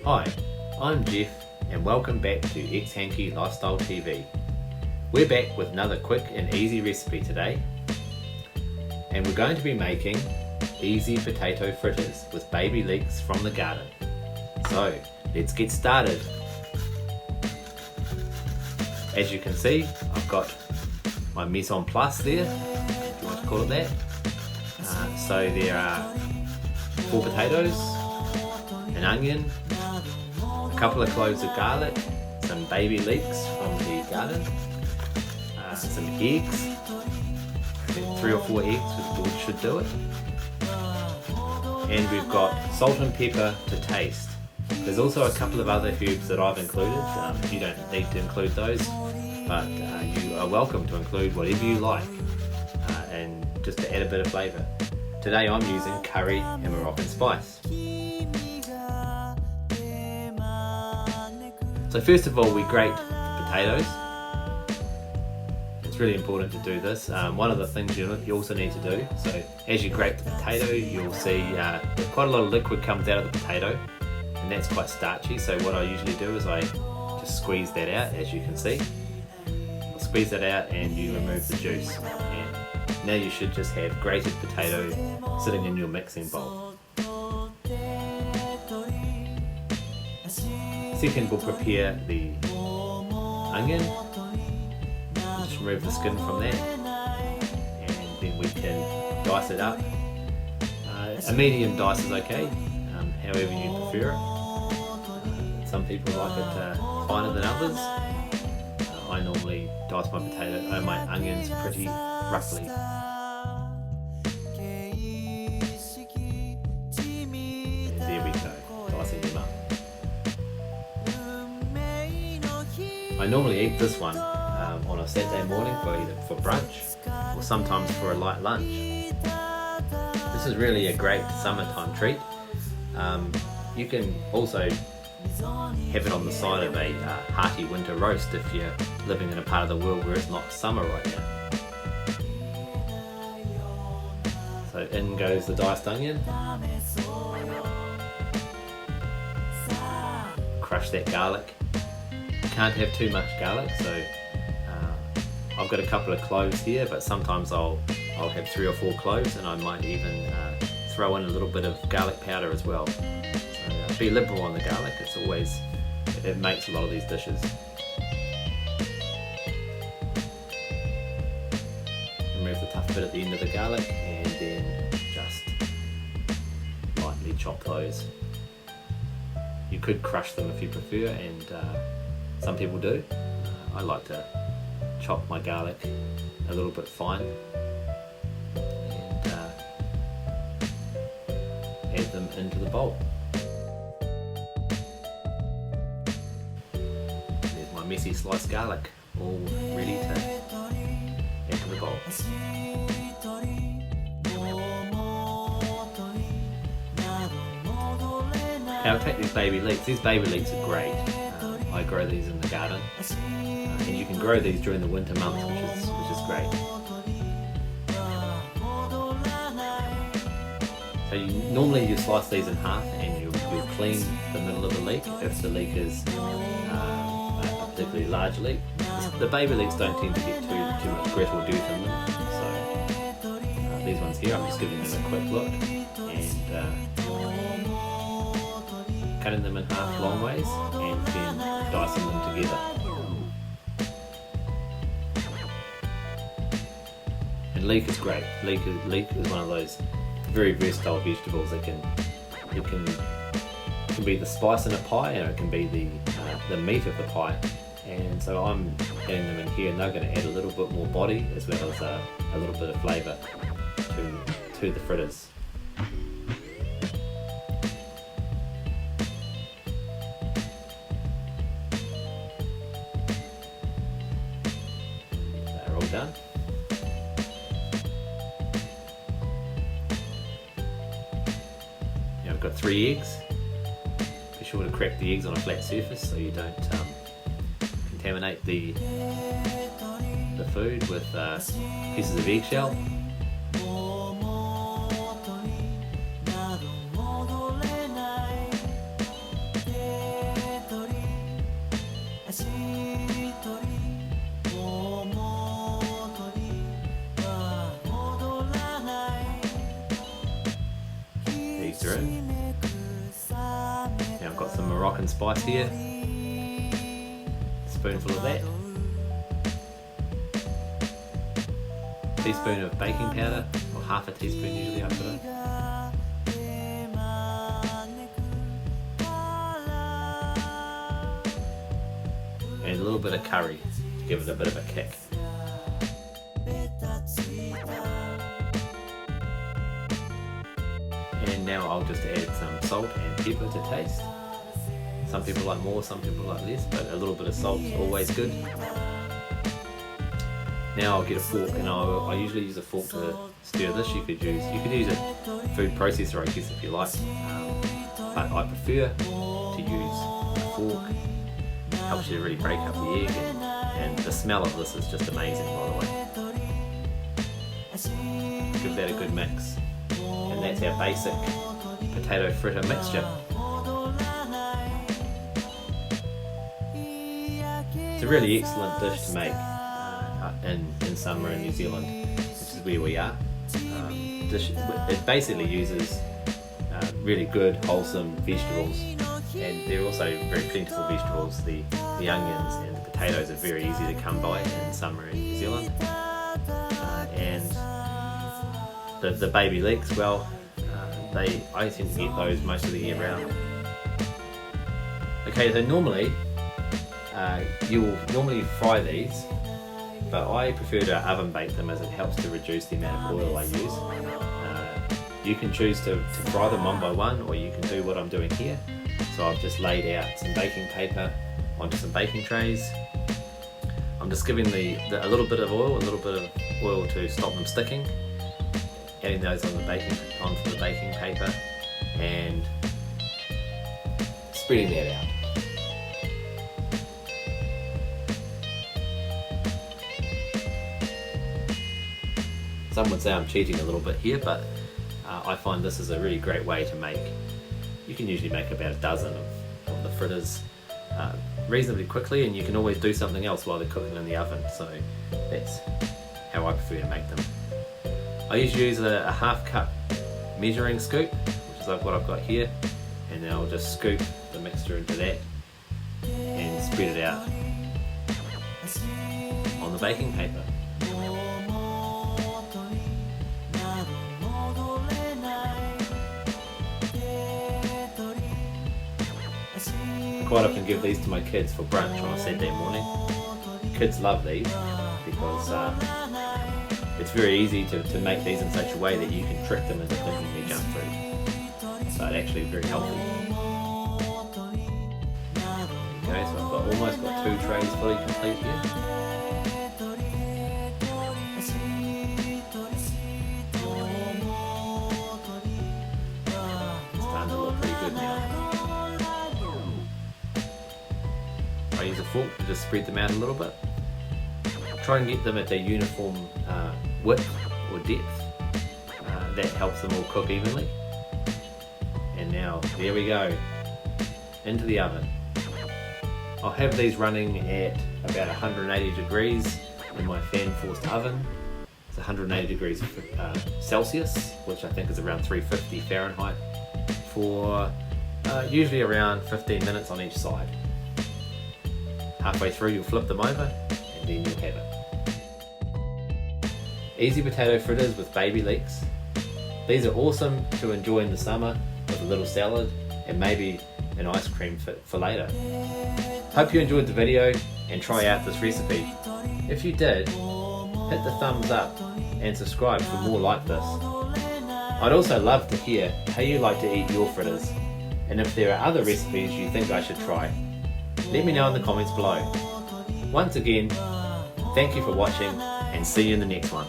Hi, I'm Geoff and welcome back to xHanky Lifestyle TV. We're back with another quick and easy recipe today, and we're going to be making easy potato fritters with baby leeks from the garden. So let's get started. As you can see, I've got my mise en place there, if you want to call it that. So there are 4 potatoes, an onion, a couple of cloves of garlic, some baby leeks from the garden, some eggs, 3 or 4 eggs should do it, and we've got salt and pepper to taste. There's also a couple of other herbs that I've included. You don't need to include those, but you are welcome to include whatever you like, and just to add a bit of flavour. Today I'm using curry and Moroccan spice. So first of all, we grate the potatoes. It's really important to do this. One of the things you also need to do, so as you grate the potato, you'll see quite a lot of liquid comes out of the potato, and that's quite starchy. So what I usually do is I just squeeze that out, as you can see. I'll squeeze that out and you remove the juice. And now you should just have grated potato sitting in your mixing bowl. Second, we'll prepare the onion. Just remove the skin from that, and then we can dice it up. A medium dice is okay, however you prefer it. Some people like it finer than others. I normally dice my onions pretty roughly. And there we go, dicing them up. I normally eat this one on a Saturday morning for brunch or sometimes for a light lunch. This is really a great summertime treat. You can also have it on the side of a hearty winter roast if you're living in a part of the world where it's not summer right now. So in goes the diced onion. Crush that garlic. Can't have too much garlic, so I've got a couple of cloves here, but sometimes I'll have 3 or 4 cloves, and I might even throw in a little bit of garlic powder as well. So be liberal on the garlic. It makes a lot of these dishes. Remove the tough bit at the end of the garlic, and then just lightly chop those. You could crush them if you prefer, and some people do. I like to chop my garlic a little bit fine and add them into the bowl. There's my messy sliced garlic, all ready to add to the bowl. Now I'll take these baby leeks. These baby leeks are great. I grow these in the garden, and you can grow these during the winter months, which is great. So normally you slice these in half, and you'll clean the middle of the leek if the leek is a particularly large leek. The baby leeks don't tend to get too much grit or dirt in them, so these ones here, I'm just giving them a quick look and cutting them in half long ways, and then dicing them together. And leek is great. Leek is one of those very versatile vegetables that it can be the spice in a pie, and it can be the meat of the pie. And so I'm adding them in here, and they're going to add a little bit more body as well as a little bit of flavour to the fritters. Done. Now I've got 3 eggs. Be sure to crack the eggs on a flat surface so you don't contaminate the food with pieces of eggshell. Moroccan spice here, spoonful of that, teaspoon of baking powder, or half a teaspoon usually I put in, and a little bit of curry to give it a bit of a kick. And now I'll just add some salt and pepper to taste. Some people like more, some people like less, but a little bit of salt is always good. Now I'll get a fork, and I usually use a fork to stir this. You could use a food processor, I guess, if you like, but I prefer to use a fork. It helps you really break up the egg, and the smell of this is just amazing, by the way. Give that a good mix, and that's our basic potato fritter mixture. It's a really excellent dish to make in summer in New Zealand, which is where we are. It basically uses really good, wholesome vegetables, and they're also very plentiful vegetables. The onions and the potatoes are very easy to come by in summer in New Zealand. And the baby leeks, well, I tend to get those most of the year round. Okay, so normally you will normally fry these, but I prefer to oven bake them as it helps to reduce the amount of oil I use. You can choose to fry them one by one, or you can do what I'm doing here. So I've just laid out some baking paper onto some baking trays. I'm just giving a little bit of oil to stop them sticking. Adding those onto the baking paper and spreading that out. Some would say I'm cheating a little bit here, but I find this is a really great way to make. You can usually make about a dozen of the fritters reasonably quickly, and you can always do something else while they're cooking in the oven, so that's how I prefer to make them. I usually use a half cup measuring scoop, which is what I've got here, and then I'll just scoop the mixture into that and spread it out on the baking paper. I quite often give these to my kids for brunch on a Saturday morning. Kids love these because it's very easy to make these in such a way that you can trick them into thinking they're junk food. So it's actually very healthy. Okay, so I've almost got 2 trays fully complete here. It's starting to look pretty good now. I use a fork to just spread them out a little bit. Try and get them at a uniform width or depth. That helps them all cook evenly. And now, there we go, into the oven. I'll have these running at about 180 degrees in my fan forced oven. It's 180 degrees Celsius, which I think is around 350 Fahrenheit, for usually around 15 minutes on each side. Halfway through you'll flip them over and then you'll have it. Easy potato fritters with baby leeks. These are awesome to enjoy in the summer with a little salad and maybe an ice cream for later. Hope you enjoyed the video and try out this recipe. If you did, hit the thumbs up and subscribe for more like this. I'd also love to hear how you like to eat your fritters, and if there are other recipes you think I should try, let me know in the comments below. Once again, thank you for watching and see you in the next one.